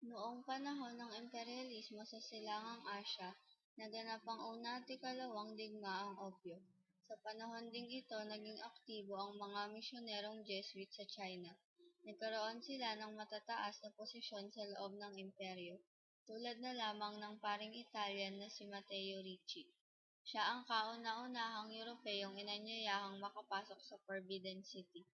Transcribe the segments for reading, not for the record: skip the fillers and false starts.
Noong panahon ng imperyalismo sa Silangang Asya, naganap ang una at ikalawang digmaang Opyo. Sa panahon ding ito, naging aktibo ang mga misyonerong Jesuit sa China. Nagkaroon sila ng matataas na posisyon sa loob ng imperyo, tulad na lamang ng paring Italian na si Matteo Ricci. Siya ang kauna-unahang Europeyong inanyayahang makapasok sa Forbidden City.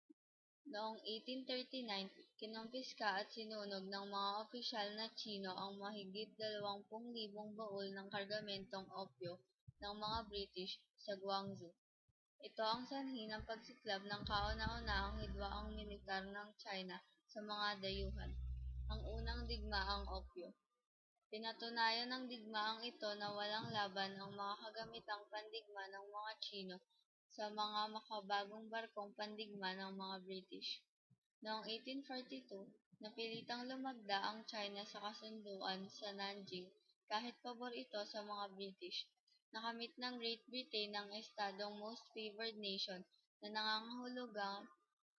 Noong 1839, kinumpiska at sinunog ng mga opisyal na Tsino ang mahigit 20,000 baul ng kargamentong opyo ng mga British sa Guangzhou. Ito ang sanhi ng pagsiklab ng kauna-unahang hidwaang militar ng China sa mga dayuhan, ang unang digmaang opyo. Pinatunayan ng digmaang ito na walang laban ang mga kagamitang pandigma ng mga Tsino sa mga makabagong barkong pandigma ng mga British. Noong 1842, napilitang lumagda ang China sa kasunduan sa Nanjing kahit pabor ito sa mga British. Nakamit ng Great Britain ang estadong Most Favored Nation na nangangahulugan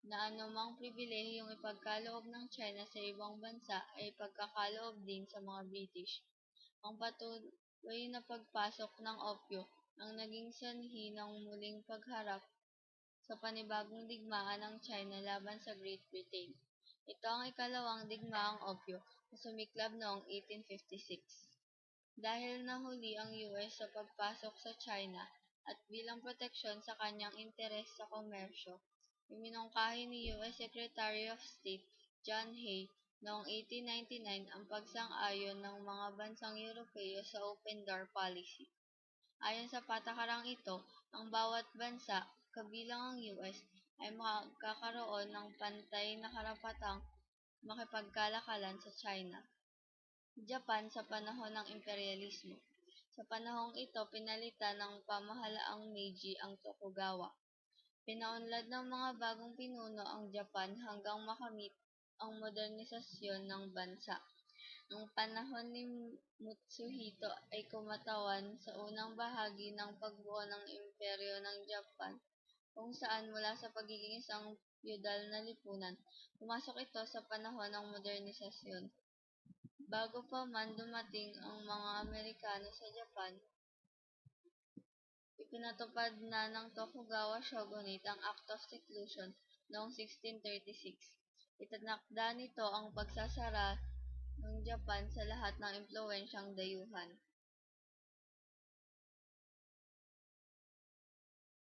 na anumang pribilehiyong ipagkaloob ng China sa ibang bansa ay ipagkakaloob din sa mga British. Ang patuloy na pagpasok ng opyo ang naging sanhi ng muling pagharap sa panibagong digmaan ng China laban sa Great Britain. Ito ang ikalawang digmaang opyo na sumiklab noong 1856. Dahil nahuli ang US sa pagpasok sa China at bilang proteksyon sa kanyang interes sa komersyo, iminungkahi ni US Secretary of State John Hay noong 1899 ang pagsang-ayon ng mga bansang Europeo sa Open Door Policy. Ayon sa patakarang ito, ang bawat bansa, kabilang ang US, ay magkakaroon ng pantay na karapatang makipagkalakalan sa China. Japan sa panahon ng imperyalismo. Sa panahong ito, pinalitan ng pamahalaang Meiji ang Tokugawa. Pinaunlad ng mga bagong pinuno ang Japan hanggang makamit ang modernisasyon ng bansa. Ang panahon ni Mutsuhito ay kumatawan sa unang bahagi ng pagbuo ng imperyo ng Japan, kung saan mula sa pagiging isang feudal na lipunan, pumasok ito sa panahon ng modernisasyon. Bago pa man dumating ang mga Amerikano sa Japan, ipinatupad na ng Tokugawa Shogunate ang Act of Seclusion noong 1636. Itinakda nito ang pagsasara ng Japan sa lahat ng impluwensyang dayuhan.